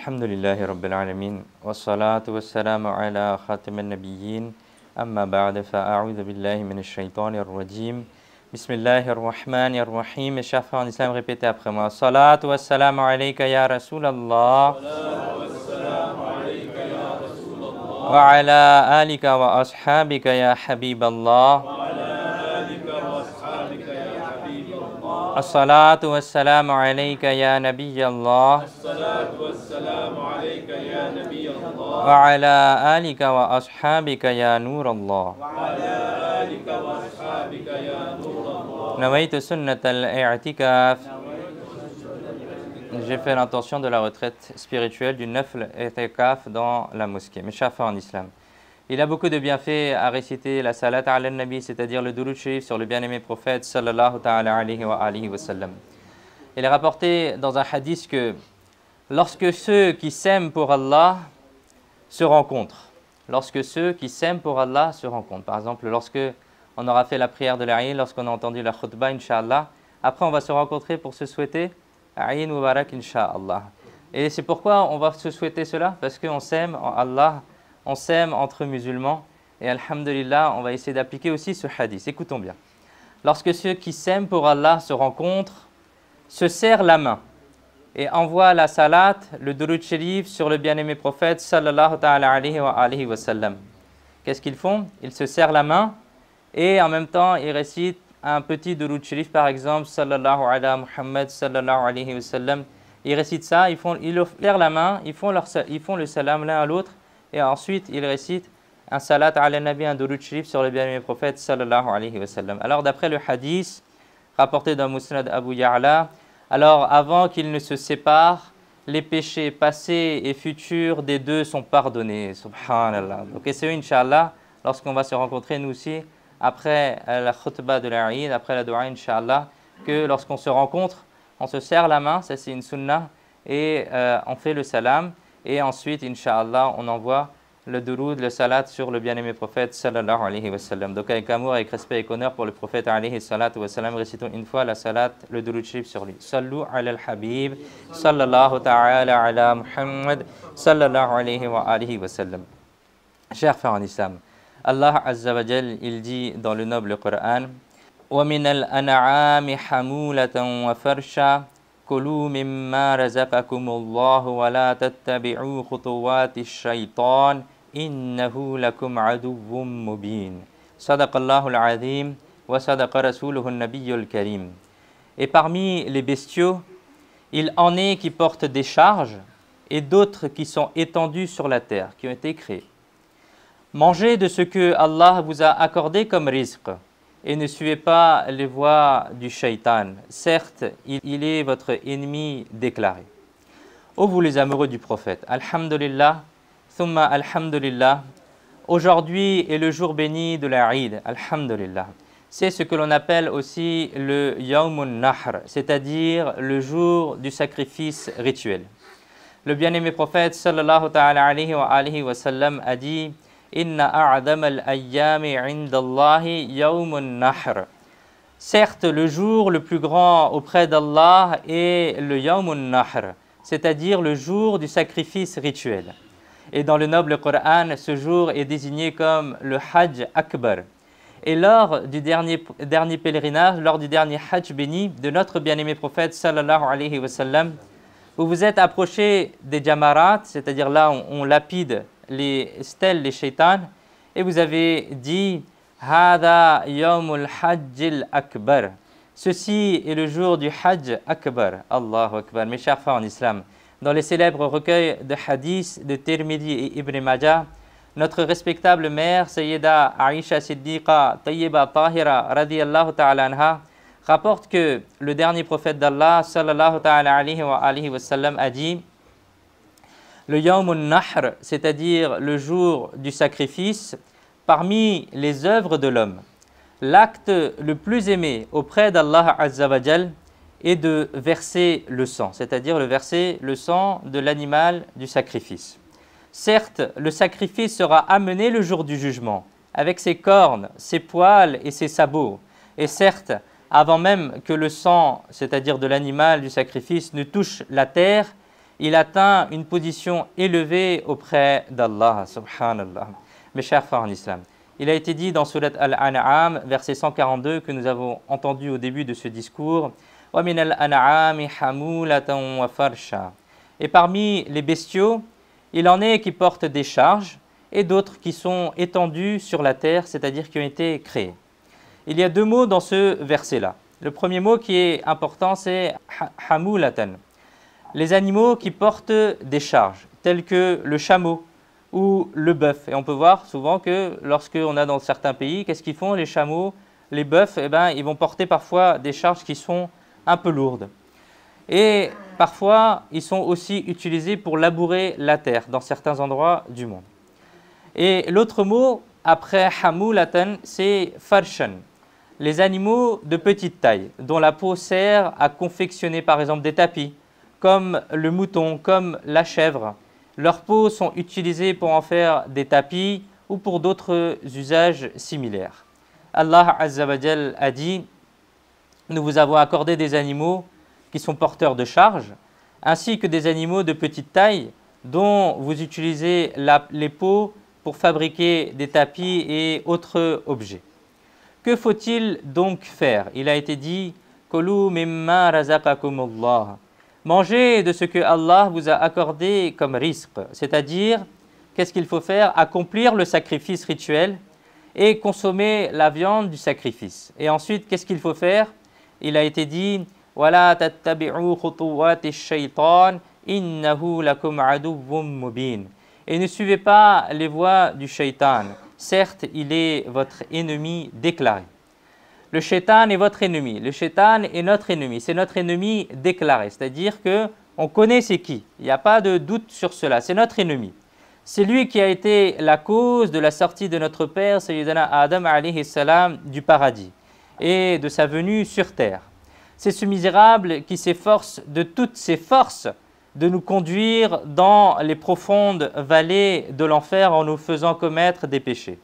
الحمد لله رب العالمين والصلاة والسلام على خاتم النبيين أما بعد فأعوذ بالله من الشيطان الرجيم بسم الله الرحمن الرحيم. Mes chers frères en islam, répétez après moi. Salat wa salam alayka ya Rasulallah wa ala alika wa ashabika ya Habiballah. الصلاة والسلام عليك يا نبي الله وعلى آلك وأصحابك يا نور الله نويت سنة الاعتكاف. J'ai fait l'intention de la retraite spirituelle du nafl i'tikaf dans la mosquée. Mes chers frères en islam, il a beaucoup de bienfaits à réciter la salat ala nabi, c'est-à-dire le durud sharif sur le bien-aimé prophète sallallahu ta'ala alayhi wa sallam. Il est rapporté dans un hadith que lorsque ceux qui s'aiment pour Allah se rencontrent, par exemple lorsque on aura fait la prière de l'Aïd, lorsqu'on a entendu la khutbah, Inch'Allah, après on va se rencontrer pour se souhaiter Aïd Mubarak, Inch'Allah. Et c'est pourquoi on va se souhaiter cela, parce qu'on s'aime en Allah, on s'aime entre musulmans, et alhamdulillah, on va essayer d'appliquer aussi ce hadith. Écoutons bien. Lorsque ceux qui s'aiment pour Allah se rencontrent, se serrent la main, et envoient la salat, le durud sharif sur le bien-aimé prophète sallallahu ta'ala alayhi wa sallam. Qu'est-ce qu'ils font? Ils se serrent la main, et en même temps, ils récitent un petit durud sharif, par exemple, sallallahu ala Muhammad sallallahu alayhi wa sallam. Ils récitent ça, ils offrent la main, ils font le salam l'un à l'autre, et ensuite ils récitent un salat ala nabi, un durud sharif sur le bien-aimé prophète sallallahu alayhi wa sallam. Alors d'après le hadith rapporté dans Musnad Abu Ya'la, alors avant qu'ils ne se séparent, les péchés passés et futurs des deux sont pardonnés. Subhanallah. Donc essayons Inch'Allah, lorsqu'on va se rencontrer nous aussi, après la khutbah de l'Aïd, après la dua Inch'Allah, que lorsqu'on se rencontre, on se serre la main, ça c'est une sunnah, et on fait le salam, et ensuite, Inch'Allah, on envoie le duroud, le salat sur le bien-aimé prophète sallallahu alayhi wa sallam. Donc avec amour, avec respect et honneur pour le prophète alayhi salatu wa sallam, récitons une fois la salat, le duroud sharif sur lui. Sallu ala al-habib, sallallahu ta'ala ala Muhammad, sallallahu alayhi wa sallam. Chers frères en islam, Allah Azza wa Jal, il dit dans le noble Coran, وَمِنَ الْأَنْعَامِ حَمُولَةً وَفَرْشًا كُلُوا مِمَّا رَزَقَكُمُ اللَّهُ وَلَا تَتَّبِعُوا خُطُوَاتِ الشَّيْطَانِ إِنَّهُ لَكُمْ عَدُوٌّ مُبِينٌ. صدق الله العظيم وصدق رسوله النبي الكريم. Et parmi les bestiaux, il en est qui portent des charges et d'autres qui sont étendus sur la terre, qui ont été créés. Mangez de ce que Allah vous a accordé comme rizq et ne suivez pas les voies du shaitan. Certes, il est votre ennemi déclaré. Ô vous les amoureux du prophète, alhamdulillah, thumma alhamdulillah, aujourd'hui est le jour béni de l'Aïd, alhamdulillah. C'est ce que l'on appelle aussi le Yawmun Nahr, c'est-à-dire le jour du sacrifice rituel. Le bien-aimé prophète sallallahu ta'ala alayhi wa sallam a dit Inna a'adam al-ayyami 'inda Allahi yawmun nahr. Certes, le jour le plus grand auprès d'Allah est le yawmun nahr, c'est-à-dire le jour du sacrifice rituel. Et dans le noble Coran, ce jour est désigné comme le Hajj Akbar. Et lors du dernier pèlerinage, lors du dernier Hajj béni de notre bien-aimé prophète sallallahu alayhi wa sallam, vous vous êtes approché des jamarat, c'est-à-dire là on lapide les stèles, les shaitans, et vous avez dit Hada yawmul hajjil akbar. Ceci est le jour du Hajj Akbar. Allahu Akbar. Mes chers frères en islam, dans les célèbres recueils de hadiths de Tirmidhi et Ibn Majah, notre respectable mère Sayyida Aisha Siddiqa Tayyiba Tahira radiyallahu ta'ala anha rapporte que le dernier prophète d'Allah sallallahu ta'ala alayhi wa sallam a dit le Yawmun Nahr, c'est-à-dire le jour du sacrifice, parmi les œuvres de l'homme, l'acte le plus aimé auprès d'Allah Azza wa Jal est de verser le sang, c'est-à-dire verser le sang de l'animal du sacrifice. Certes, le sacrifice sera amené le jour du jugement, avec ses cornes, ses poils et ses sabots. Et certes, avant même que le sang, c'est-à-dire de l'animal du sacrifice, ne touche la terre, il atteint une position élevée auprès d'Allah, subhanallah. Mes chers frères en islam, il a été dit dans Surat Al-An'am, verset 142, que nous avons entendu au début de ce discours, « Wa min al-an'ami hamulatan wa farsha » Et parmi les bestiaux, il en est qui portent des charges et d'autres qui sont étendus sur la terre, c'est-à-dire qui ont été créés. Il y a deux mots dans ce verset-là. Le premier mot qui est important, c'est « hamulatan ». Les animaux qui portent des charges, tels que le chameau ou le bœuf. Et on peut voir souvent que lorsqu'on a dans certains pays, qu'est-ce qu'ils font les chameaux, les bœufs, eh ben, ils vont porter parfois des charges qui sont un peu lourdes. Et parfois, ils sont aussi utilisés pour labourer la terre dans certains endroits du monde. Et l'autre mot, après hamulatan, c'est farshan. Les animaux de petite taille, dont la peau sert à confectionner par exemple des tapis, comme le mouton, comme la chèvre. Leurs peaux sont utilisées pour en faire des tapis ou pour d'autres usages similaires. Allah Azza wa Jal a dit « Nous vous avons accordé des animaux qui sont porteurs de charges, ainsi que des animaux de petite taille dont vous utilisez les peaux pour fabriquer des tapis et autres objets. » Que faut-il donc faire? Il a été dit « Kulu mimma razaqakumullah » Mangez de ce que Allah vous a accordé comme risque, c'est-à-dire, qu'est-ce qu'il faut faire? Accomplir le sacrifice rituel et consommer la viande du sacrifice. Et ensuite, qu'est-ce qu'il faut faire? Il a été dit « Wala tattabi'u khutuwati shaytan innahu lakum aduwwum mubin » Et ne suivez pas les voies du shaitan. Certes, il est votre ennemi déclaré. Le shaitan est votre ennemi. Le shaitan est notre ennemi. C'est notre ennemi déclaré. C'est-à-dire qu'on connaît c'est qui. Il n'y a pas de doute sur cela. C'est notre ennemi. C'est lui qui a été la cause de la sortie de notre père, Sayyidina Adam alayhi salam, du paradis et de sa venue sur terre. C'est ce misérable qui s'efforce de toutes ses forces de nous conduire dans les profondes vallées de l'enfer en nous faisant commettre des péchés.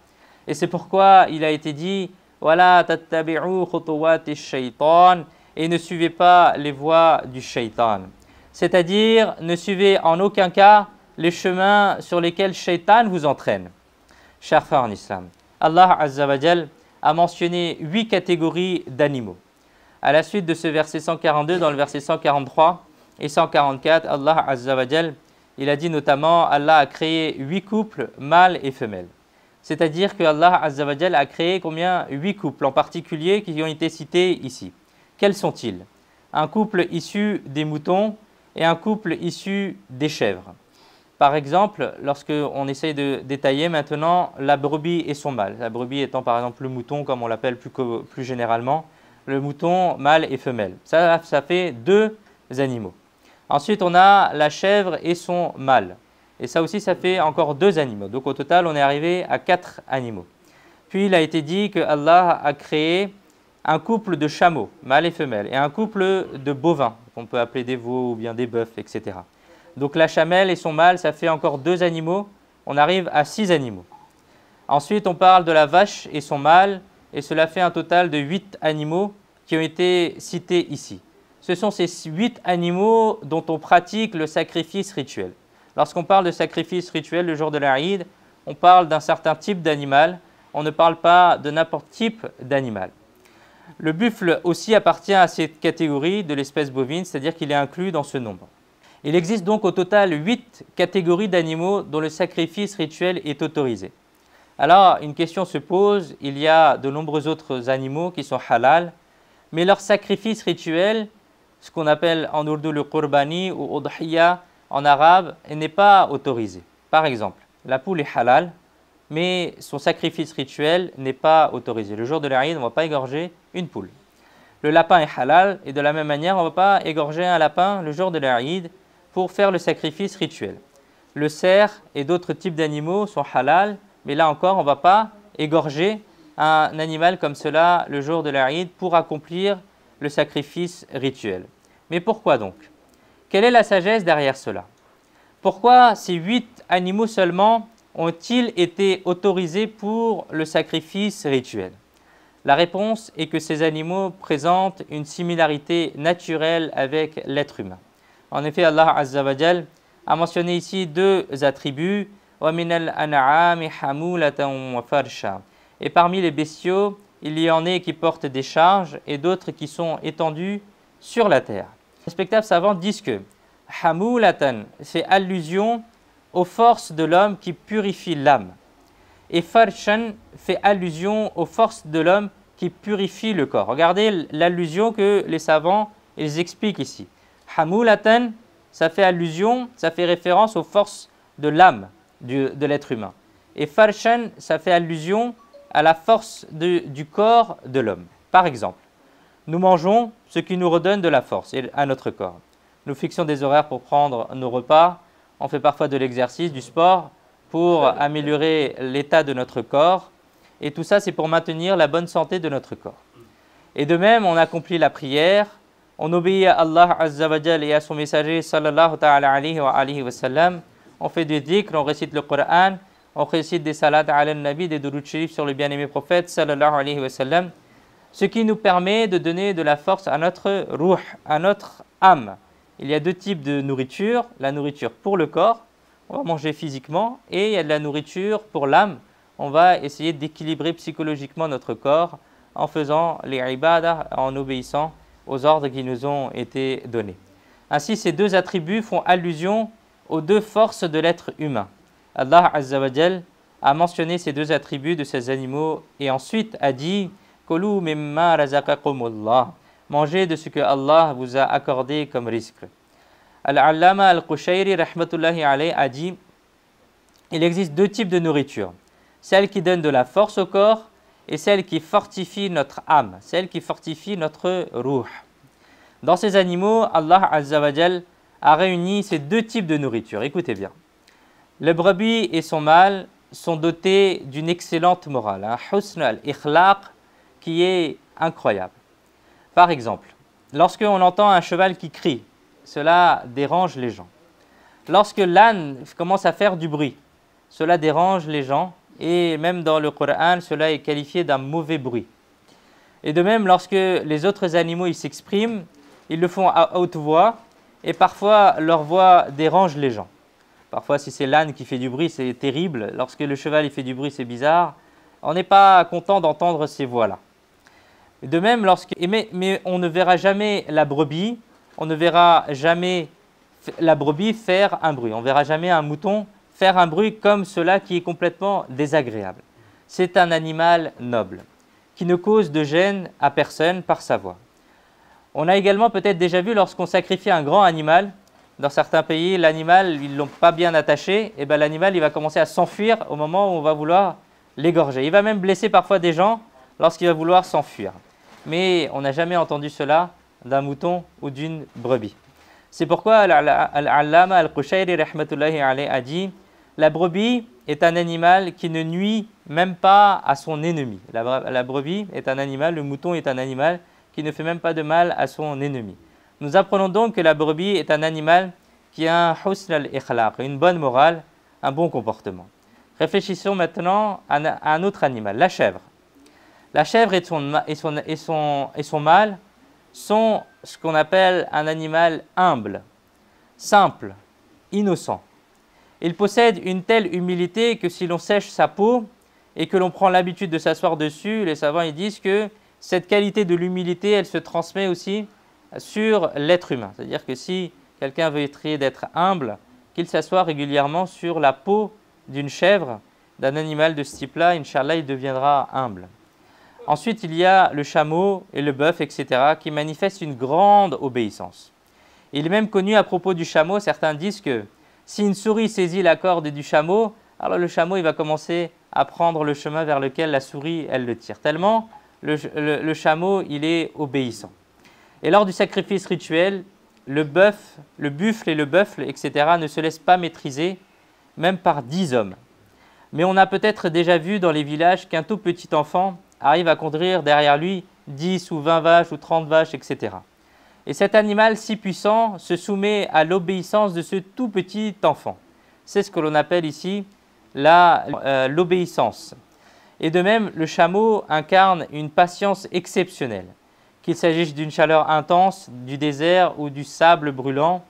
Et c'est pourquoi il a été dit Wala tattabi'u khutuwati shaytan et ne suivez pas les voies du shaitan. C'est-à-dire, ne suivez en aucun cas les chemins sur lesquels shaitan vous entraîne. Chers frères en islam, Allah Azza wa Jal a mentionné 8 catégories d'animaux. À la suite de ce verset 142, dans le verset 143 et 144, Allah Azza wa Jal, il a dit notamment, Allah a créé 8 couples, mâles et femelles. C'est-à-dire que Allah Azza wa Jal a créé combien? 8 couples en particulier qui ont été cités ici. Quels sont-ils? Un couple issu des moutons et un couple issu des chèvres. Par exemple, lorsqu'on essaye de détailler maintenant la brebis et son mâle, la brebis étant par exemple le mouton comme on l'appelle plus généralement, le mouton mâle et femelle. Ça fait 2 animaux. Ensuite, on a la chèvre et son mâle. Et ça aussi, ça fait encore 2 animaux. Donc au total, on est arrivé à 4 animaux. Puis il a été dit que Allah a créé un couple de chameaux, mâle et femelle, et un couple de bovins, qu'on peut appeler des veaux ou bien des bœufs, etc. Donc la chamelle et son mâle, ça fait encore 2 animaux. On arrive à 6 animaux. Ensuite, on parle de la vache et son mâle, et cela fait un total de 8 animaux qui ont été cités ici. Ce sont ces 8 animaux dont on pratique le sacrifice rituel. Lorsqu'on parle de sacrifice rituel le jour de l'Aïd, on parle d'un certain type d'animal, on ne parle pas de n'importe quel type d'animal. Le buffle aussi appartient à cette catégorie de l'espèce bovine, c'est-à-dire qu'il est inclus dans ce nombre. Il existe donc au total 8 catégories d'animaux dont le sacrifice rituel est autorisé. Alors, une question se pose, il y a de nombreux autres animaux qui sont halal, mais leur sacrifice rituel, ce qu'on appelle en ourdou le qurbani ou udhiya en arabe, n'est pas autorisé. Par exemple, la poule est halal, mais son sacrifice rituel n'est pas autorisé. Le jour de l'Aïd, on ne va pas égorger une poule. Le lapin est halal, et de la même manière, on ne va pas égorger un lapin le jour de l'Aïd pour faire le sacrifice rituel. Le cerf et d'autres types d'animaux sont halal, mais là encore, on ne va pas égorger un animal comme cela le jour de l'Aïd pour accomplir le sacrifice rituel. Mais pourquoi donc? Quelle est la sagesse derrière cela? Pourquoi ces 8 animaux seulement ont-ils été autorisés pour le sacrifice rituel? La réponse est que ces animaux présentent une similarité naturelle avec l'être humain. En effet, Allah Azza wa Jal a mentionné ici deux attributs. وَمِنَ الْأَنْعَامِ حَمُولَةً وَفَرْشًا. Et parmi les bestiaux, il y en a qui portent des charges et d'autres qui sont étendus sur la terre. Les respectables savants disent que Hamoulatan fait allusion aux forces de l'homme qui purifient l'âme. Et Farshan fait allusion aux forces de l'homme qui purifient le corps. Regardez l'allusion que les savants ils expliquent ici. Hamoulatan, ça fait allusion, ça fait référence aux forces de l'âme de l'être humain. Et Farshan, ça fait allusion à la force du corps de l'homme. Par exemple, nous mangeons ce qui nous redonne de la force à notre corps. Nous fixons des horaires pour prendre nos repas. On fait parfois de l'exercice, du sport pour améliorer l'état de notre corps. Et tout ça, c'est pour maintenir la bonne santé de notre corps. Et de même, on accomplit la prière, on obéit à Allah Azza wa Jal et à son messager sallallahu ta'ala alayhi wa sallam. On fait des dhikr, on récite le Coran, on récite des salats ala nabi, des durud sharif sur le bien-aimé prophète sallallahu alayhi wa sallam. Ce qui nous permet de donner de la force à notre ruh, à notre âme. Il y a deux types de nourriture, la nourriture pour le corps, on va manger physiquement, et il y a de la nourriture pour l'âme, on va essayer d'équilibrer psychologiquement notre corps en faisant les ibadah, en obéissant aux ordres qui nous ont été donnés. Ainsi, ces deux attributs font allusion aux deux forces de l'être humain. Allah Azza wa Jal a mentionné ces deux attributs de ces animaux et ensuite a dit « Kulu mimma razaqakumullah » Mangez de ce que Allah vous a accordé comme risque. Al-Allama al-Qushayri rahmatullahi alayhi a dit « Il existe deux types de nourriture, celle qui donne de la force au corps et celle qui fortifie notre âme, celle qui fortifie notre ruh. » Dans ces animaux, Allah Azza wa Jal a réuni ces deux types de nourriture. Écoutez bien. Le brebis et son mâle sont dotés d'une excellente morale, un husn al-ikhlaq qui est incroyable. Par exemple, lorsqu'on entend un cheval qui crie, cela dérange les gens. Lorsque l'âne commence à faire du bruit, cela dérange les gens et même dans le Coran, cela est qualifié d'un mauvais bruit. Et de même, lorsque les autres animaux s'expriment, ils le font à haute voix et parfois leur voix dérange les gens. Parfois, si c'est l'âne qui fait du bruit, c'est terrible. Lorsque le cheval il fait du bruit, c'est bizarre. On n'est pas content d'entendre ces voix-là. De même, mais on ne verra jamais la brebis, on ne verra jamais la brebis faire un bruit. On ne verra jamais un mouton faire un bruit comme cela qui est complètement désagréable. C'est un animal noble, qui ne cause de gêne à personne par sa voix. On a également peut-être déjà vu lorsqu'on sacrifie un grand animal, dans certains pays, l'animal, ils ne l'ont pas bien attaché, et bien l'animal il va commencer à s'enfuir au moment où on va vouloir l'égorger. Il va même blesser parfois des gens lorsqu'il va vouloir s'enfuir. Mais on n'a jamais entendu cela d'un mouton ou d'une brebis. C'est pourquoi Al-Allama al-Qushayri rahmatullahi alayhi a dit « La brebis est un animal qui ne nuit même pas à son ennemi. » La brebis est un animal, le mouton est un animal qui ne fait même pas de mal à son ennemi. Nous apprenons donc que la brebis est un animal qui a un husn al-ikhlaq, une bonne morale, un bon comportement. Réfléchissons maintenant à un autre animal, la chèvre. La chèvre et son mâle sont ce qu'on appelle un animal humble, simple, innocent. Il possède une telle humilité que si l'on sèche sa peau et que l'on prend l'habitude de s'asseoir dessus, les savants ils disent que cette qualité de l'humilité, elle se transmet aussi sur l'être humain. C'est-à-dire que si quelqu'un veut essayer d'être humble, qu'il s'assoie régulièrement sur la peau d'une chèvre, d'un animal de ce type-là, Inch'Allah, il deviendra humble. Ensuite, il y a le chameau et le bœuf, etc., qui manifestent une grande obéissance. Il est même connu à propos du chameau, certains disent que si une souris saisit la corde du chameau, alors le chameau il va commencer à prendre le chemin vers lequel la souris elle le tire. Tellement le chameau il est obéissant. Et lors du sacrifice rituel, le buffle et le bœuf, etc., ne se laissent pas maîtriser, même par 10 hommes. Mais on a peut-être déjà vu dans les villages qu'un tout petit enfant arrive à conduire derrière lui 10 ou 20 vaches ou 30 vaches, etc. Et cet animal si puissant se soumet à l'obéissance de ce tout petit enfant. C'est ce que l'on appelle ici l'obéissance. Et de même, le chameau incarne une patience exceptionnelle. Qu'il s'agisse d'une chaleur intense, du désert ou du sable brûlant,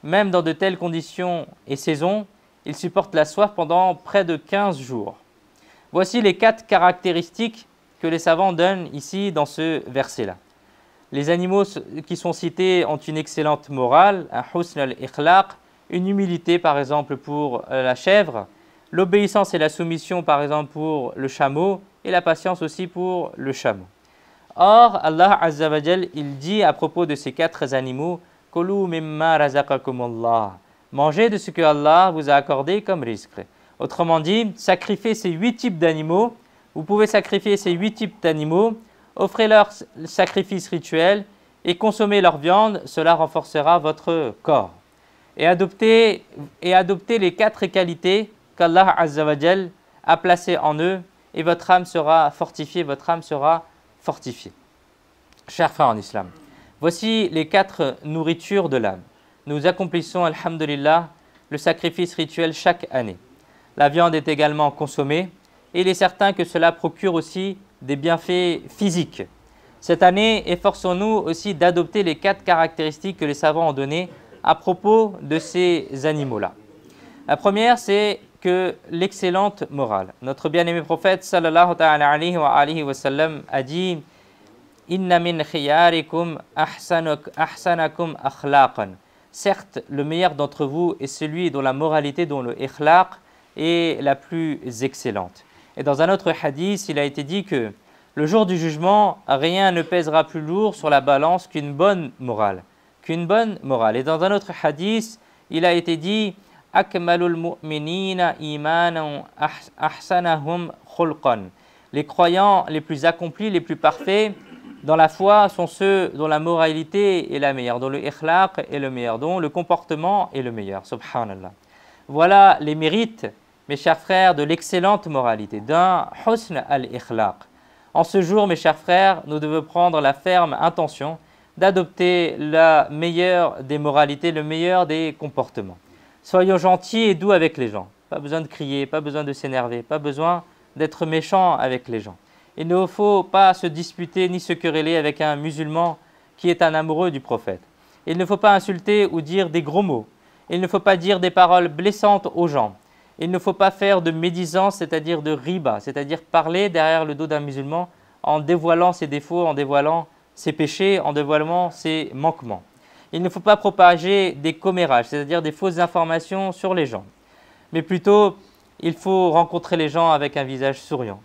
même dans de telles conditions et saisons, il supporte la soif pendant près de 15 jours. Voici les 4 caractéristiques que les savants donnent ici dans ce verset-là. Les animaux qui sont cités ont une excellente morale, un husn al-ikhlaq, une humilité par exemple pour la chèvre, l'obéissance et la soumission par exemple pour le chameau et la patience aussi pour le chameau. Or, Allah Azza wa Jal, il dit à propos de ces 4 animaux, « Kulu mimma razaqakumullah » Mangez de ce que Allah vous a accordé comme risque. Autrement dit, sacrifiez ces 8 types d'animaux. Vous pouvez sacrifier ces 8 types d'animaux, offrez-leur le sacrifice rituel et consommez leur viande, cela renforcera votre corps. Et adoptez les 4 qualités qu'Allah Azza wa Jal a placées en eux et votre âme sera fortifiée, Chers frères en islam, voici les 4 nourritures de l'âme. Nous accomplissons, alhamdulillah, le sacrifice rituel chaque année. La viande est également consommée et il est certain que cela procure aussi des bienfaits physiques. Cette année, efforçons-nous aussi d'adopter les 4 caractéristiques que les savants ont données à propos de ces animaux-là. La première, c'est que l'excellente morale. Notre bien-aimé prophète sallallahu alayhi wa sallam a dit « Inna min khiyarikum ahsanakum akhlaqan » Certes, le meilleur d'entre vous est celui dont la moralité, dont le ikhlaq est la plus excellente. Et dans un autre hadith, il a été dit que le jour du jugement, rien ne pèsera plus lourd sur la balance qu'une bonne morale. Et dans un autre hadith, il a été dit Akmalul mu'minina imanan ahsanahum khulqan. Les croyants les plus accomplis, les plus parfaits dans la foi sont ceux dont la moralité est la meilleure, dont le ikhlaq est le meilleur, dont le comportement est le meilleur. Subhanallah. Voilà les mérites, mes chers frères, de l'excellente moralité, d'un husn al-ikhlaq. En ce jour, mes chers frères, nous devons prendre la ferme intention d'adopter la meilleure des moralités, le meilleur des comportements. Soyons gentils et doux avec les gens. Pas besoin de crier, pas besoin de s'énerver, pas besoin d'être méchant avec les gens. Il ne faut pas se disputer ni se quereller avec un musulman qui est un amoureux du prophète. Il ne faut pas insulter ou dire des gros mots. Il ne faut pas dire des paroles blessantes aux gens. Il ne faut pas faire de médisance, c'est-à-dire de riba, c'est-à-dire parler derrière le dos d'un musulman en dévoilant ses défauts, en dévoilant ses péchés, en dévoilant ses manquements. Il ne faut pas propager des commérages, c'est-à-dire des fausses informations sur les gens. Mais plutôt, il faut rencontrer les gens avec un visage souriant,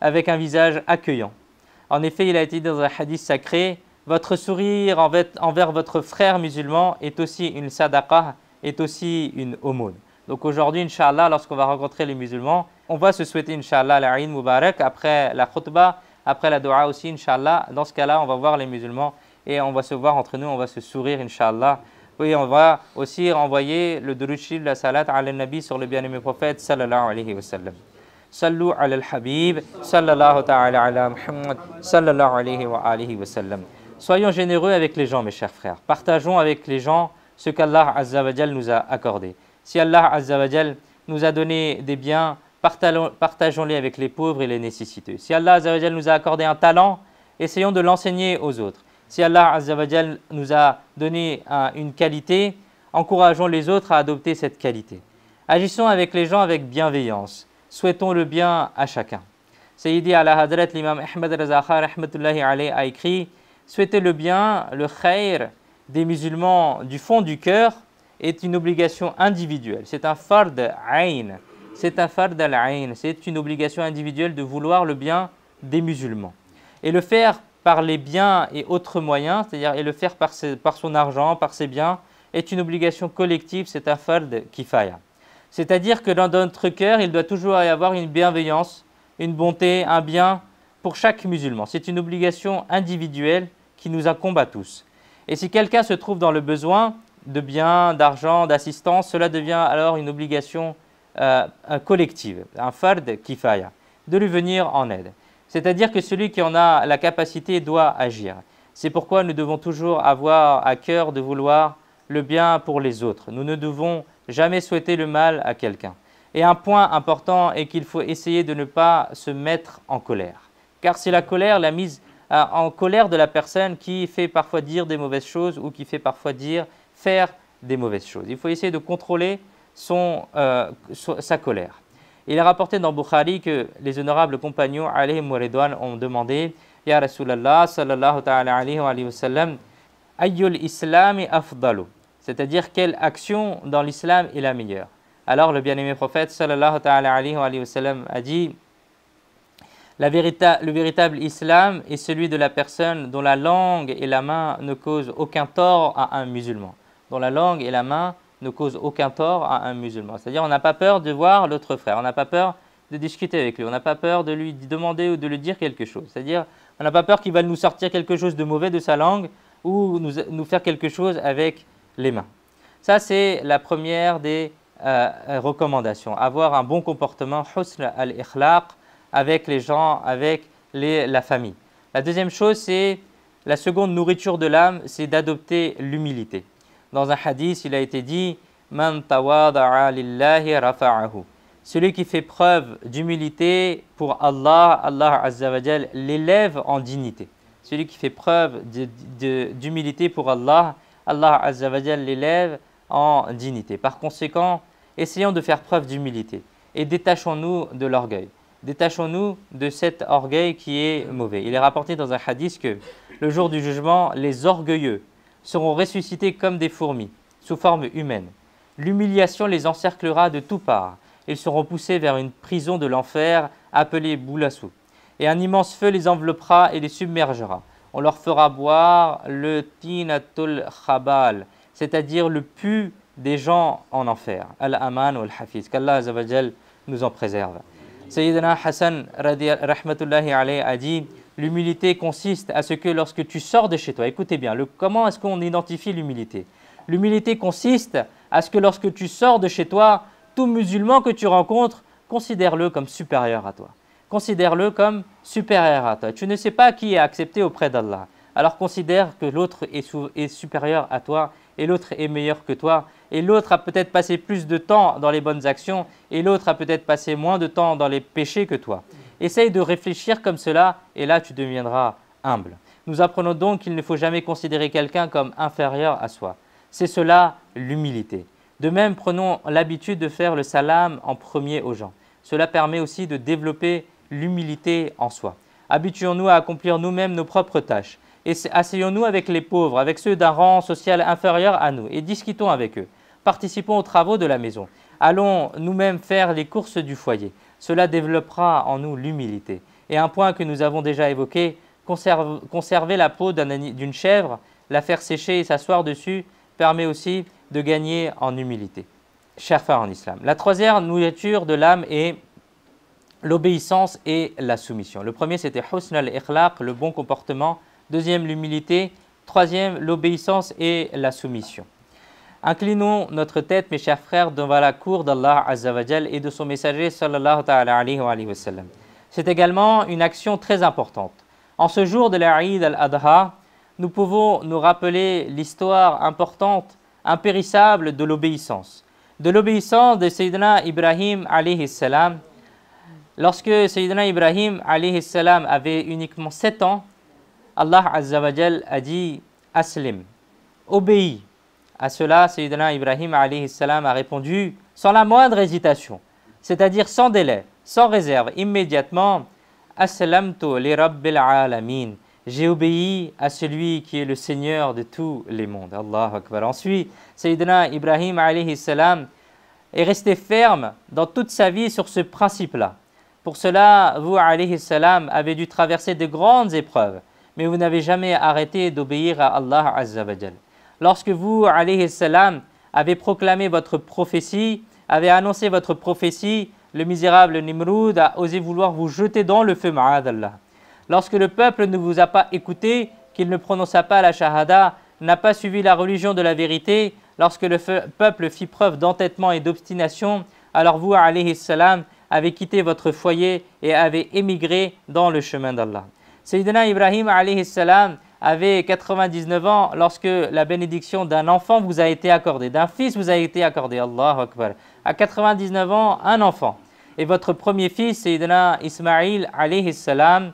avec un visage accueillant. En effet, il a été dit dans un hadith sacré, votre sourire envers votre frère musulman est aussi une sadaqa, est aussi une aumône. Donc aujourd'hui, Inch'Allah, lorsqu'on va rencontrer les musulmans, on va se souhaiter, Inch'Allah, la Eid Mubarak, après la khutbah, après la dua aussi, Inch'Allah. Dans ce cas-là, on va voir les musulmans et on va se voir entre nous, on va se sourire, Inch'Allah. Oui, on va aussi renvoyer le durud shirif, la salat ala nabi sur le bien-aimé prophète, sallallahu alayhi wa sallam. Sallu ala al-habib, sallallahu ta'ala ala Muhammad, sallallahu alayhi wa sallam. Soyons généreux avec les gens, mes chers frères. Partageons avec les gens ce qu'Allah Azza wa Jal nous a accordé. Si Allah Azza wa Jal nous a donné des biens, partageons-les avec les pauvres et les nécessiteux. Si Allah Azza wa Jal nous a accordé un talent, essayons de l'enseigner aux autres. Si Allah Azza wa Jal nous a donné une qualité, encourageons les autres à adopter cette qualité. Agissons avec les gens avec bienveillance. Souhaitons le bien à chacun. Sayyidi ala Hadrat l'imam Ahmad Raza Khan rahmatullahi alayhi a écrit « Souhaiter le bien, le khayr des musulmans du fond du cœur est une obligation individuelle. C'est un fard ayn. C'est un fard al-ayn. C'est une obligation individuelle de vouloir le bien des musulmans. Et le faire par les biens et autres moyens, c'est-à-dire et le faire par son argent, par ses biens, est une obligation collective, c'est un fard kifaya. C'est-à-dire que dans notre cœur, il doit toujours y avoir une bienveillance, une bonté, un bien pour chaque musulman. C'est une obligation individuelle qui nous incombe à tous. Et si quelqu'un se trouve dans le besoin de biens, d'argent, d'assistance, cela devient alors une obligation collective, un fard kifaya, de lui venir en aide. C'est-à-dire que celui qui en a la capacité doit agir. C'est pourquoi nous devons toujours avoir à cœur de vouloir le bien pour les autres. Nous ne devons jamais souhaiter le mal à quelqu'un. Et un point important est qu'il faut essayer de ne pas se mettre en colère. Car c'est la colère, la mise en colère de la personne qui fait parfois dire des mauvaises choses ou qui fait parfois faire des mauvaises choses. Il faut essayer de contrôler sa colère. Il est rapporté dans Bukhari que les honorables compagnons alayhim wa ridwan ont demandé « Ya Rasulallah sallallahu ta'ala alayhi wa sallam, ayyul islami afdalu » c'est-à-dire quelle action dans l'islam est la meilleure. Alors le bien-aimé prophète sallallahu ta'ala alayhi wa sallam a dit le véritable islam est celui de la personne dont la langue et la main ne causent aucun tort à un musulman. Dont la langue et la main ne causent aucun tort à un musulman. C'est-à-dire on n'a pas peur de voir l'autre frère, on n'a pas peur de discuter avec lui, on n'a pas peur de lui demander ou de lui dire quelque chose. C'est-à-dire on n'a pas peur qu'il va nous sortir quelque chose de mauvais de sa langue ou nous faire quelque chose avec les mains. Ça c'est la première des recommandations. Avoir un bon comportement, husn al-ikhlaq, avec les gens, avec la famille. La deuxième chose, c'est la seconde nourriture de l'âme, c'est d'adopter l'humilité. Dans un hadith, il a été dit « Man tawada'a lillahi rafa'ahu » celui qui fait preuve d'humilité pour Allah, Allah Azza wa Jal l'élève en dignité. Celui qui fait preuve d'humilité pour Allah, Allah Azza wa Jal l'élève en dignité. Par conséquent, essayons de faire preuve d'humilité et détachons-nous de l'orgueil. Détachons-nous de cet orgueil qui est mauvais. Il est rapporté dans un hadith que le jour du jugement, les orgueilleux seront ressuscités comme des fourmis, sous forme humaine. L'humiliation les encerclera de toutes parts. Ils seront poussés vers une prison de l'enfer appelée Boulassou. Et un immense feu les enveloppera et les submergera. On leur fera boire le tinatul khabal, c'est-à-dire le pu des gens en enfer. Al-Aman ou Al-Hafiz, qu'Allah Azza wa Jal nous en préserve. Sayyidina Hassan rahmatullahi alayhi a dit l'humilité consiste à ce que lorsque tu sors de chez toi, écoutez bien, comment est-ce qu'on identifie l'humilité? L'humilité consiste à ce que lorsque tu sors de chez toi, tout musulman que tu rencontres, considère-le comme supérieur à toi. Considère-le comme supérieur à toi. Tu ne sais pas qui est accepté auprès d'Allah. Alors considère que l'autre est supérieur à toi et l'autre est meilleur que toi et l'autre a peut-être passé plus de temps dans les bonnes actions et l'autre a peut-être passé moins de temps dans les péchés que toi. Essaye de réfléchir comme cela et là tu deviendras humble. Nous apprenons donc qu'il ne faut jamais considérer quelqu'un comme inférieur à soi. C'est cela l'humilité. De même, prenons l'habitude de faire le salam en premier aux gens. Cela permet aussi de développer l'humilité en soi. Habituons-nous à accomplir nous-mêmes nos propres tâches. Et asseyons-nous avec les pauvres, avec ceux d'un rang social inférieur à nous et discutons avec eux. Participons aux travaux de la maison. Allons nous-mêmes faire les courses du foyer. Cela développera en nous l'humilité. Et un point que nous avons déjà évoqué, conserver la peau d'une chèvre, la faire sécher et s'asseoir dessus permet aussi de gagner en humilité. Chers frères en islam. La troisième nourriture de l'âme est l'obéissance et la soumission. Le premier c'était husn al-ikhlaq, le bon comportement. Deuxième, l'humilité. Troisième, l'obéissance et la soumission. Inclinons notre tête, mes chers frères, devant la cour d'Allah Azza wa Jal et de son messager sallallahu ta'ala alayhi wa sallam. C'est également une action très importante. En ce jour de l'Aïd al-Adha, nous pouvons nous rappeler l'histoire importante, impérissable de l'obéissance. De l'obéissance de Sayyidina Ibrahim alayhi salam. Lorsque Sayyidina Ibrahim alayhi salam avait uniquement 7 ans, Allah Azza wa Jal a dit « Aslim » obéis. À cela, Sayyidina Ibrahim alayhi salam a répondu sans la moindre hésitation, c'est-à-dire sans délai, sans réserve, immédiatement « Aslamtu li rabbil alamin » j'ai obéi à celui qui est le Seigneur de tous les mondes. Allahu Akbar. Ensuite, Sayyidina Ibrahim alayhi salam est resté ferme dans toute sa vie sur ce principe-là. Pour cela, vous alayhi salam avez dû traverser de grandes épreuves, mais vous n'avez jamais arrêté d'obéir à Allah Azza wa Jal. Lorsque vous, alayhi salam, avez proclamé votre prophétie, avez annoncé votre prophétie, le misérable Nimrud a osé vouloir vous jeter dans le feu, ma'adallah. Lorsque le peuple ne vous a pas écouté, qu'il ne prononça pas la shahada, n'a pas suivi la religion de la vérité, lorsque le peuple fit preuve d'entêtement et d'obstination, alors vous, alayhi salam, avez quitté votre foyer et avez émigré dans le chemin d'Allah. Sayyidina Ibrahim alayhi salam avait 99 ans lorsque la bénédiction d'un enfant vous a été accordée, d'un fils vous a été accordé. Allahu Akbar. À 99 ans, un enfant. Et votre premier fils, Sayyidina Ismaïl alayhi salam,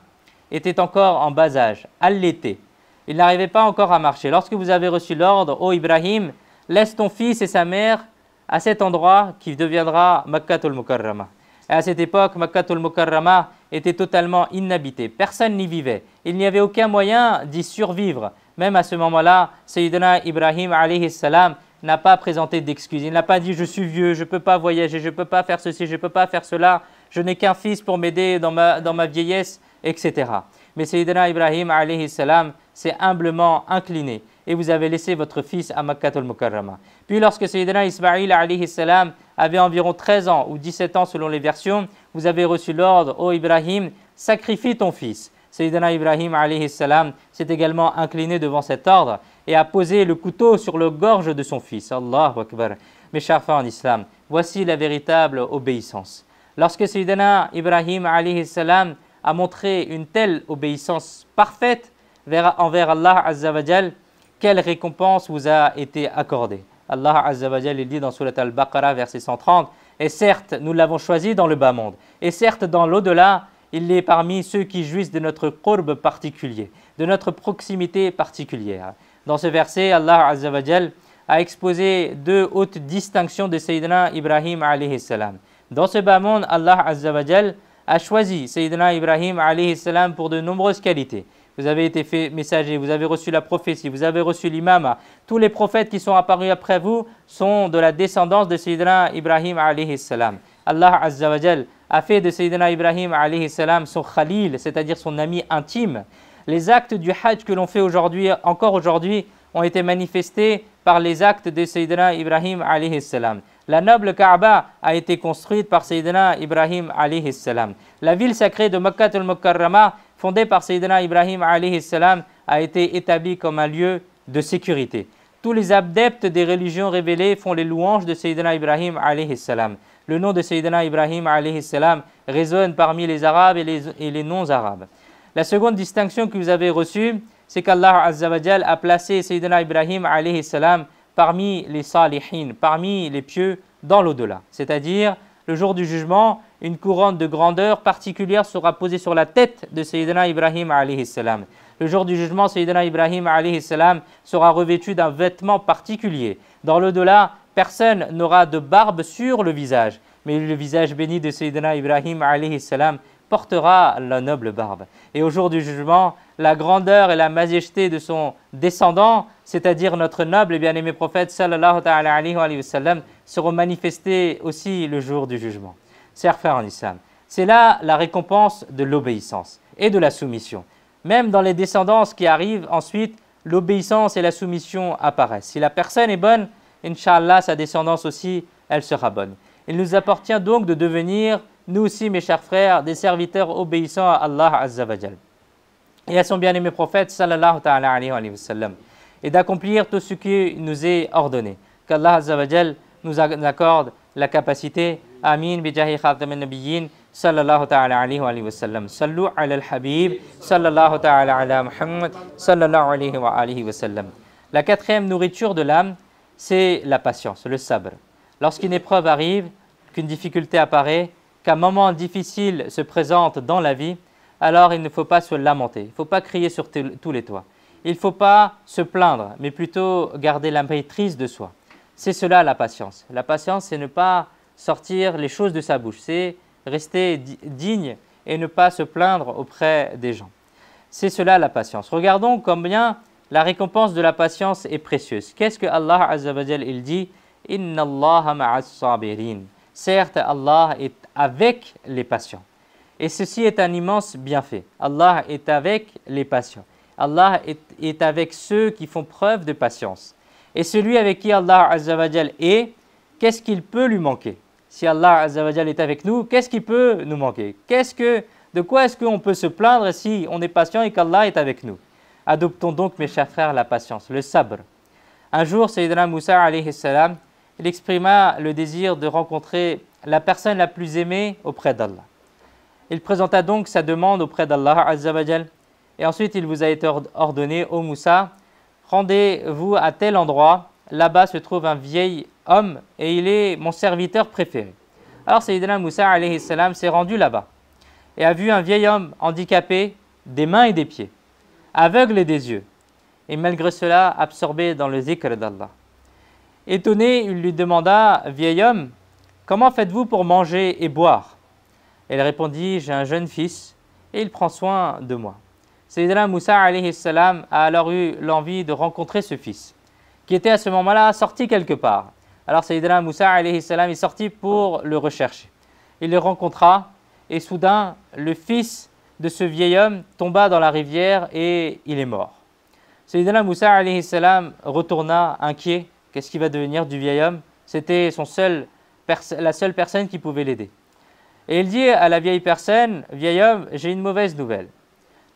était encore en bas âge, allaité. Il n'arrivait pas encore à marcher. Lorsque vous avez reçu l'ordre, ô Ibrahim, laisse ton fils et sa mère à cet endroit qui deviendra Makkatul Mukarrama. Et à cette époque, Makkatul Mukarrama était totalement inhabité. Personne n'y vivait. Il n'y avait aucun moyen d'y survivre. Même à ce moment-là, Sayyidina Ibrahim alayhi salam n'a pas présenté d'excuses. Il n'a pas dit « je suis vieux, je ne peux pas voyager, je ne peux pas faire ceci, je ne peux pas faire cela, je n'ai qu'un fils pour m'aider dans ma vieillesse, etc. » Mais Sayyidina Ibrahim alayhi salam s'est humblement incliné et vous avez laissé votre fils à Makkatul Mukarrama. Puis lorsque Sayyidina Ismaïl alayhi salam avait environ 13 ans ou 17 ans selon les versions, vous avez reçu l'ordre « Ô Ibrahim, sacrifie ton fils ». Sayyidina Ibrahim alayhi salam s'est également incliné devant cet ordre et a posé le couteau sur le gorge de son fils. Allahu Akbar. Mes chers frères en islam, voici la véritable obéissance. Lorsque Sayyidina Ibrahim alayhi salam a montré une telle obéissance parfaite envers Allah Azza wa Jal, quelle récompense vous a été accordée? Allah Azza wa Jal, il dit dans Surat Al-Baqarah, verset 130, « Et certes, nous l'avons choisi dans le bas monde, et certes, dans l'au-delà, il est parmi ceux qui jouissent de notre qurb particulier, de notre proximité particulière. » Dans ce verset, Allah Azza wa Jal a exposé deux hautes distinctions de Sayyidina Ibrahim alayhi salam. Dans ce bas monde, Allah Azza wa Jal a choisi Sayyidina Ibrahim alayhi salam pour de nombreuses qualités. Vous avez été fait messager, vous avez reçu la prophétie, vous avez reçu l'imama. Tous les prophètes qui sont apparus après vous sont de la descendance de Sayyidina Ibrahim alayhi salam. Allah Azza wa Jal a fait de Sayyidina Ibrahim alayhi salam son khalil, c'est-à-dire son ami intime. Les actes du hajj que l'on fait aujourd'hui, encore aujourd'hui, ont été manifestés par les actes de Sayyidina Ibrahim alayhi salam. La noble Kaaba a été construite par Sayyidina Ibrahim alayhi salam. La ville sacrée de Makkatul Mukarrama, fondée par Sayyidina Ibrahim alayhi salam, a été établie comme un lieu de sécurité. Tous les adeptes des religions révélées font les louanges de Sayyidina Ibrahim alayhi salam. Le nom de Sayyidina Ibrahim alayhi salam résonne parmi les Arabes et les non-Arabes. La seconde distinction que vous avez reçue, c'est qu'Allah Azza wa Jal a placé Sayyidina Ibrahim alayhi salam parmi les salihin, parmi les pieux dans l'au-delà. C'est-à-dire, le jour du jugement, une couronne de grandeur particulière sera posée sur la tête de Sayyidina Ibrahim alayhi salam. Le jour du jugement, Sayyidina Ibrahim alayhi salam sera revêtu d'un vêtement particulier. Dans l'au-delà, personne n'aura de barbe sur le visage, mais le visage béni de Sayyidina Ibrahim alayhi salam portera la noble barbe. Et au jour du jugement, la grandeur et la majesté de son descendant, c'est-à-dire notre noble et bien-aimé prophète sallallahu ta'ala alayhi wa sallam, seront manifestées aussi le jour du jugement. Chers frères en islam, c'est là la récompense de l'obéissance et de la soumission. Même dans les descendances qui arrivent ensuite, l'obéissance et la soumission apparaissent. Si la personne est bonne, Inch'Allah, sa descendance aussi, elle sera bonne. Il nous appartient donc de devenir, nous aussi, mes chers frères, des serviteurs obéissants à Allah Azza wa Jal et à son bien-aimé prophète sallallahu ta'ala alayhi wa sallam, et d'accomplir tout ce qui nous est ordonné. Qu'Allah Azza wa Jal nous accorde la capacité. Amin bi jahi khatamin nabiyyin sallallahu ta'ala alayhi wa sallam. Sallu ala al-habib sallallahu ta'ala ala Muhammad sallallahu alayhi wa alihi wa sallam. La quatrième nourriture de l'âme, c'est la patience, le sabr. Lorsqu'une épreuve arrive, qu'une difficulté apparaît, qu'un moment difficile se présente dans la vie, alors il ne faut pas se lamenter, il ne faut pas crier sur tous les toits. Il ne faut pas se plaindre, mais plutôt garder la maîtrise de soi. C'est cela la patience. La patience, c'est ne pas sortir les choses de sa bouche, c'est rester digne et ne pas se plaindre auprès des gens. C'est cela la patience. Regardons combien la récompense de la patience est précieuse. Qu'est-ce que Allah Azza wa Jal il dit? Inna Allaha ma'as sabirin. Certes, Allah est avec les patients. Et ceci est un immense bienfait. Allah est avec les patients. Allah est avec ceux qui font preuve de patience. Et celui avec qui Allah Azza wa Jal est, qu'est-ce qu'il peut lui manquer? Si Allah Azza wa Jal est avec nous, qu'est-ce qui peut nous manquer? De quoi est-ce qu'on peut se plaindre si on est patient et qu'Allah est avec nous? Adoptons donc, mes chers frères, la patience, le sabr. Un jour, Sayyidina Moussa alayhi salam, il exprima le désir de rencontrer la personne la plus aimée auprès d'Allah. Il présenta donc sa demande auprès d'Allah Azza wa Jal. Et ensuite, il vous a été ordonné, ô Moussa, rendez-vous à tel endroit, là-bas se trouve un vieil homme et il est mon serviteur préféré. Alors Sayyidina Moussa alayhi salam s'est rendu là-bas et a vu un vieil homme handicapé des mains et des pieds, aveugle des yeux, et malgré cela absorbé dans le zikr d'Allah. Étonné, il lui demanda, vieil homme, comment faites-vous pour manger et boire? Elle répondit, j'ai un jeune fils et il prend soin de moi. Sayyidina Moussa alayhi salam a alors eu l'envie de rencontrer ce fils, qui était à ce moment-là sorti quelque part. Alors Sayyidina Moussa alayhi salam est sorti pour le rechercher. Il le rencontra et soudain, le fils de ce vieil homme tomba dans la rivière et il est mort. Sayyidina Moussa alayhi salam retourna inquiet. Qu'est-ce qui va devenir du vieil homme? C'était la seule personne qui pouvait l'aider. Et il dit à la vieille personne, vieil homme, j'ai une mauvaise nouvelle.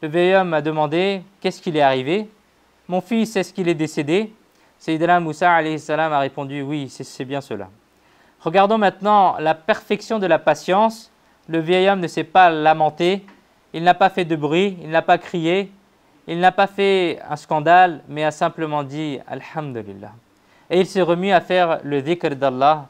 Le vieil homme a demandé, qu'est-ce qui lui est arrivé? Mon fils, est-ce qu'il est décédé? Sayyidina Moussa alayhi salam a répondu, oui, c'est bien cela. Regardons maintenant la perfection de la patience. Le vieil homme ne s'est pas lamenté, il n'a pas fait de bruit, il n'a pas crié, il n'a pas fait un scandale, mais a simplement dit « Alhamdulillah ». Et il s'est remis à faire le dhikr d'Allah.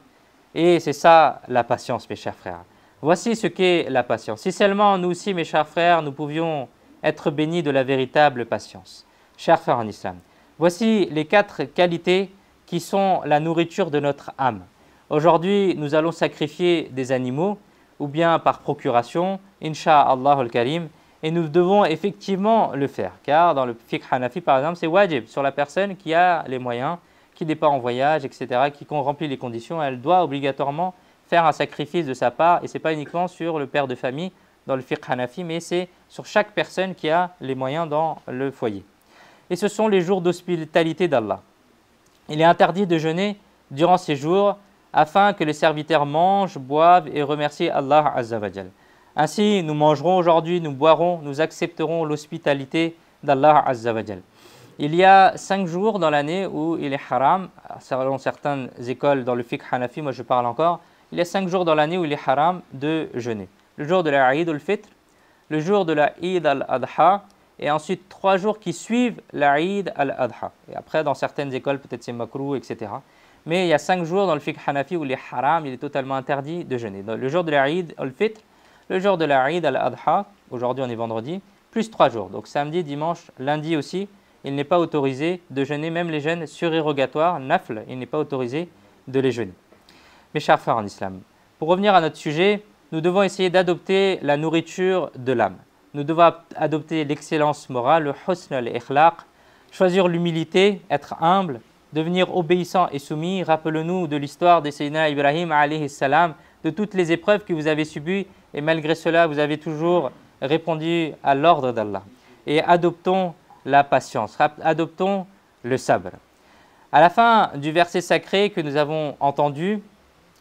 Et c'est ça la patience, mes chers frères. Voici ce qu'est la patience. Si seulement nous aussi, mes chers frères, nous pouvions être bénis de la véritable patience. Chers frères en islam, voici les 4 qualités qui sont la nourriture de notre âme. Aujourd'hui, nous allons sacrifier des animaux, ou bien par procuration, Inch'Allah al-Karim, et nous devons effectivement le faire. Car dans le fiqh hanafi, par exemple, c'est wajib sur la personne qui a les moyens, qui n'est pas en voyage, etc., qui remplit les conditions, elle doit obligatoirement faire un sacrifice de sa part, et ce n'est pas uniquement sur le père de famille dans le fiqh hanafi, mais c'est sur chaque personne qui a les moyens dans le foyer. Et ce sont les jours d'hospitalité d'Allah. Il est interdit de jeûner durant ces jours afin que les serviteurs mangent, boivent et remercient Allah Azza wa Jal. Ainsi, nous mangerons aujourd'hui, nous boirons, nous accepterons l'hospitalité d'Allah Azza wa Jal. Il y a 5 jours dans l'année où il est haram, selon certaines écoles dans le fiqh hanafi, moi je parle encore, il y a 5 jours dans l'année où il est haram de jeûner. Le jour de la Eid al-Fitr, le jour de la Eid al-Adha, et ensuite 3 jours qui suivent la Eid al-Adha. Et après, dans certaines écoles, peut-être c'est makrou, etc. Mais il y a 5 jours dans le fiqh hanafi où il est haram, il est totalement interdit de jeûner. Donc, le jour de la Eid al-Fitr, le jour de la Eid al-Adha, aujourd'hui on est vendredi, plus 3 jours. Donc samedi, dimanche, lundi aussi, il n'est pas autorisé de jeûner, même les jeûnes surérogatoires, nafl, il n'est pas autorisé de les jeûner. Mes chers frères en islam, pour revenir à notre sujet, nous devons essayer d'adopter la nourriture de l'âme. Nous devons adopter l'excellence morale, le husn al-ikhlaq, choisir l'humilité, être humble, devenir obéissant et soumis. Rappelez-nous de l'histoire de Sayyidina Ibrahim alayhi salam, de toutes les épreuves que vous avez subies et malgré cela, vous avez toujours répondu à l'ordre d'Allah. Et adoptons la patience, adoptons le sabr. À la fin du verset sacré que nous avons entendu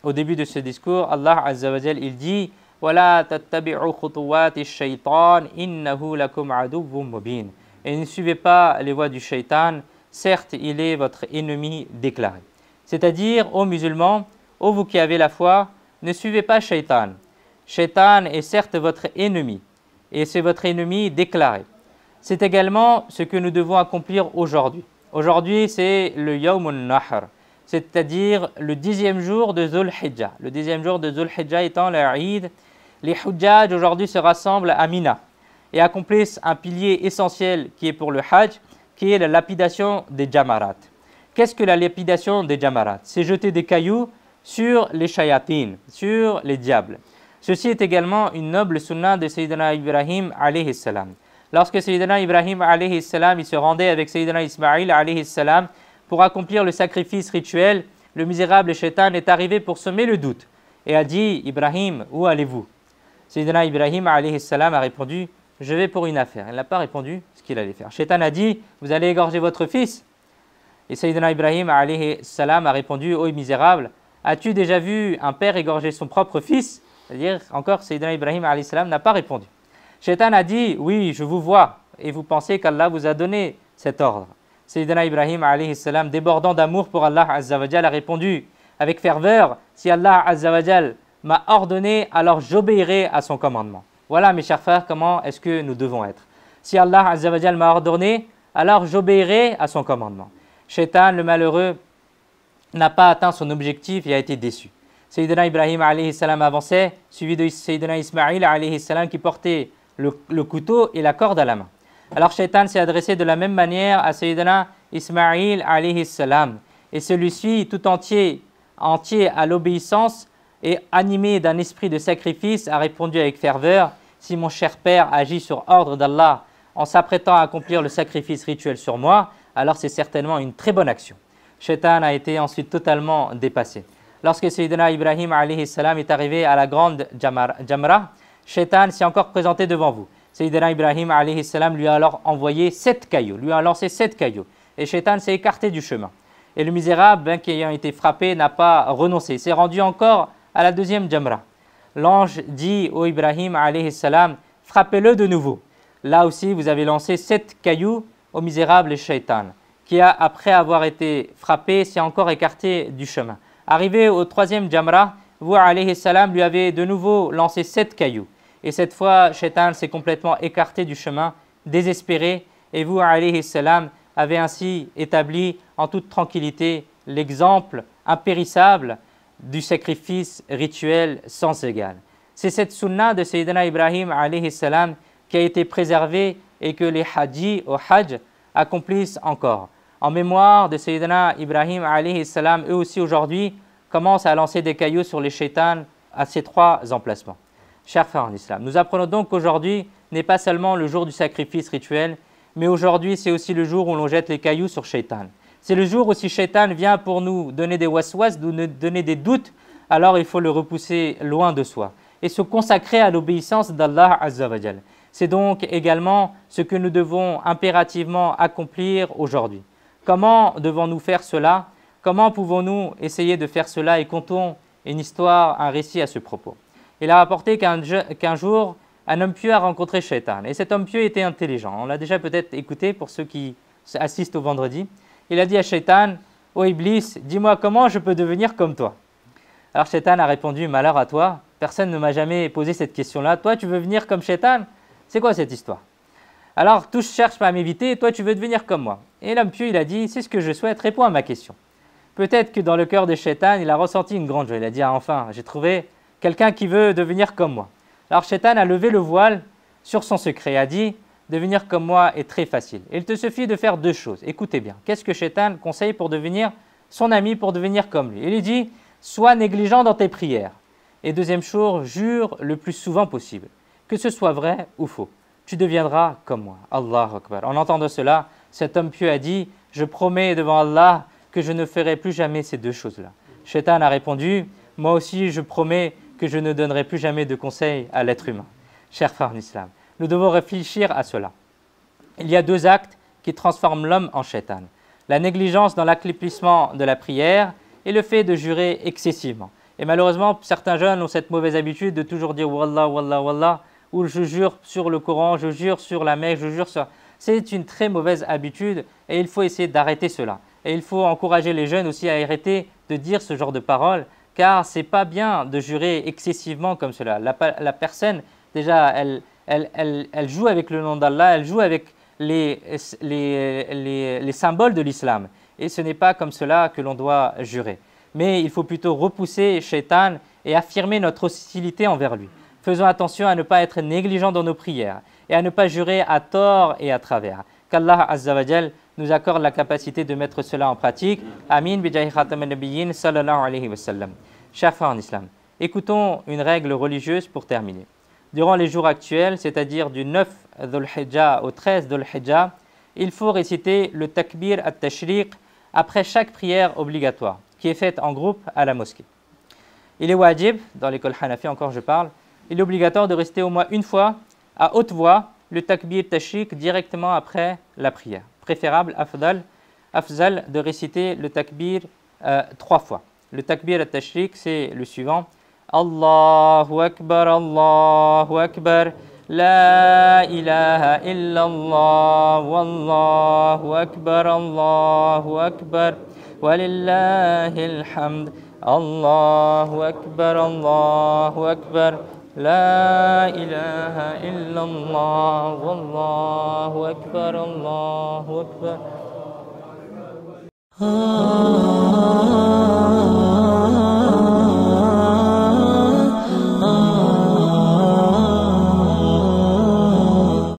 au début de ce discours, Allah Azza wa Jal, il dit وَلَا تَتَّبِعُوا خُطُوَاتِ الشَّيْطَانِ إِنَّهُ لَكُمْ عَدُوٌّ مُّبِينٌ. Et ne suivez pas les voies du shaitan, certes il est votre ennemi déclaré. C'est-à-dire, ô musulmans, ô vous qui avez la foi, ne suivez pas shaitan. Shaitan est certes votre ennemi, et c'est votre ennemi déclaré. C'est également ce que nous devons accomplir aujourd'hui. Aujourd'hui, c'est le Yawmun Nahr, c'est-à-dire le 10e jour de Dhul Hijjah. Le 10e jour de Dhul Hijjah étant la Eid. Les Hujjaj aujourd'hui se rassemblent à Mina et accomplissent un pilier essentiel qui est pour le Hajj, qui est la lapidation des Jamarat. Qu'est-ce que la lapidation des Jamarat? C'est jeter des cailloux sur les shayatin, sur les diables. Ceci est également une noble sunna de Sayyidina Ibrahim alayhi salam. Lorsque Sayyidina Ibrahim alayhi salam il se rendait avec Sayyidina Ismaïl alayhi salam pour accomplir le sacrifice rituel, le misérable shaitan est arrivé pour semer le doute et a dit « Ibrahim, où allez-vous » Sayyidina Ibrahim alayhi salam a répondu « Je vais pour une affaire ». Il n'a pas répondu ce qu'il allait faire. Shaitan a dit « Vous allez égorger votre fils » Et Sayyidina Ibrahim alayhi salam a répondu « Oh misérable, as-tu déjà vu un père égorger son propre fils ?» C'est-à-dire, encore, Sayyidina Ibrahim alayhi salam n'a pas répondu. Shaitan a dit « Oui, je vous vois et vous pensez qu'Allah vous a donné cet ordre. » Sayyidina Ibrahim alayhi salam, débordant d'amour pour Allah Azza wa Jal, a répondu avec ferveur « Si Allah Azza wa Jal m'a ordonné, alors j'obéirai à son commandement. » Voilà mes chers frères, comment est-ce que nous devons être. Si Allah Azza wa Jal m'a ordonné, alors j'obéirai à son commandement. Shaitan, le malheureux, n'a pas atteint son objectif et a été déçu. Sayyidina Ibrahim alayhi salam avançait, suivi de Sayyidina Ismaïl alayhi salam qui portait le couteau et la corde à la main. Alors Shaitan s'est adressé de la même manière à Sayyidina Ismaïl alayhi salam. et celui-ci tout entier à l'obéissance et animé d'un esprit de sacrifice a répondu avec ferveur, si mon cher père agit sur ordre d'Allah en s'apprêtant à accomplir le sacrifice rituel sur moi, alors c'est certainement une très bonne action. Shaitan a été ensuite totalement dépassé. Lorsque Sayyidina Ibrahim alayhi salam est arrivé à la grande Jamra, Shaitan s'est encore présenté devant vous. Sayyidina Ibrahim alayhi salam lui a alors envoyé 7 cailloux, lui a lancé 7 cailloux. Et Shaitan s'est écarté du chemin. Et le misérable, bien qu'ayant été frappé, n'a pas renoncé. Il s'est rendu encore à la deuxième Jamra. L'ange dit au Ibrahim alayhi salam, frappez-le de nouveau. Là aussi, vous avez lancé 7 cailloux au misérable Shaitan, qui après avoir été frappé, s'est encore écarté du chemin. Arrivé au troisième Jamra, vous alayhi salam lui avez de nouveau lancé 7 cailloux. Et cette fois, Shaitan s'est complètement écarté du chemin, désespéré, et vous alayhi salam avez ainsi établi en toute tranquillité l'exemple impérissable du sacrifice rituel sans égal. C'est cette sunna de Sayyidina Ibrahim alayhi salam qui a été préservée et que les hajjis au hajj accomplissent encore. En mémoire de Sayyidina Ibrahim alayhi salam, eux aussi aujourd'hui commencent à lancer des cailloux sur les shaitans à ces 3 emplacements. Chers frères en islam, nous apprenons donc qu'aujourd'hui n'est pas seulement le jour du sacrifice rituel, mais aujourd'hui c'est aussi le jour où l'on jette les cailloux sur shaitan. C'est le jour où si shaitan vient pour nous donner des waswas, nous donner des doutes, alors il faut le repousser loin de soi et se consacrer à l'obéissance d'Allah Azza wa Jal. C'est donc également ce que nous devons impérativement accomplir aujourd'hui. Comment devons-nous faire cela? Comment pouvons-nous essayer de faire cela? Et comptons une histoire, un récit à ce propos. Il a rapporté qu'un jour, un homme pieux a rencontré Shaitan. Et cet homme pieux était intelligent. On l'a déjà peut-être écouté pour ceux qui assistent au vendredi. Il a dit à Shaitan, « Ô Iblis, dis-moi comment je peux devenir comme toi ?» Alors Shaitan a répondu, « Malheur à toi, personne ne m'a jamais posé cette question-là. Toi, tu veux venir comme Shaitan? C'est quoi cette histoire? Alors tous cherchent à m'éviter, et toi, tu veux devenir comme moi. » Et l'homme pieux, il a dit, « C'est ce que je souhaite, réponds à ma question. » Peut-être que dans le cœur de Shaitan, il a ressenti une grande joie. Il a dit, « Ah, enfin, j'ai trouvé quelqu'un qui veut devenir comme moi. » Alors Shaitan a levé le voile sur son secret et a dit, devenir comme moi est très facile. Il te suffit de faire 2 choses. Écoutez bien, qu'est-ce que Shaitan conseille pour devenir son ami, pour devenir comme lui? Il lui dit, sois négligent dans tes prières. Et deuxième chose, jure le plus souvent possible, que ce soit vrai ou faux. Tu deviendras comme moi. Allahu Akbar. En entendant cela, cet homme pieux a dit, je promets devant Allah que je ne ferai plus jamais ces 2 choses-là. Shaitan a répondu, moi aussi je promets que je ne donnerai plus jamais de conseils à l'être humain. Chers frères en islam, nous devons réfléchir à cela. Il y a 2 actes qui transforment l'homme en shaitan. La négligence dans l'accomplissement de la prière et le fait de jurer excessivement. Et malheureusement, certains jeunes ont cette mauvaise habitude de toujours dire « Wallah, Wallah, Wallah » ou « je jure sur le Coran, je jure sur la Mecque, je jure sur… » C'est une très mauvaise habitude et il faut essayer d'arrêter cela. Et il faut encourager les jeunes aussi à arrêter de dire ce genre de paroles, car ce n'est pas bien de jurer excessivement comme cela. La personne, déjà, elle joue avec le nom d'Allah, elle joue avec les symboles de l'islam. Et ce n'est pas comme cela que l'on doit jurer. Mais il faut plutôt repousser Shaitan et affirmer notre hostilité envers lui. Faisons attention à ne pas être négligents dans nos prières et à ne pas jurer à tort et à travers. Qu'Allah Azza wa Jal nous accorde la capacité de mettre cela en pratique. Amin bijahi khatam an-nabiyyin sallallahu alayhi wa sallam. Chers frères en islam, écoutons une règle religieuse pour terminer. Durant les jours actuels, c'est-à-dire du 9 Dhul Hijjah au 13 Dhul Hijjah, il faut réciter le takbir at-tashriq après chaque prière obligatoire, qui est faite en groupe à la mosquée. Il est wajib, dans l'école Hanafi encore je parle, il est obligatoire de réciter au moins une fois, à haute voix, le takbir tashriq directement après la prière. Préférable, afzal, de réciter le takbir 3 fois. Le takbir at-tashriq, c'est le suivant. Allahu Akbar, la ilaha illallah, wallahu akbar, walillahil hamd. Allahu Akbar, la ilaha illallah, wallahu akbar, Allahu akbar.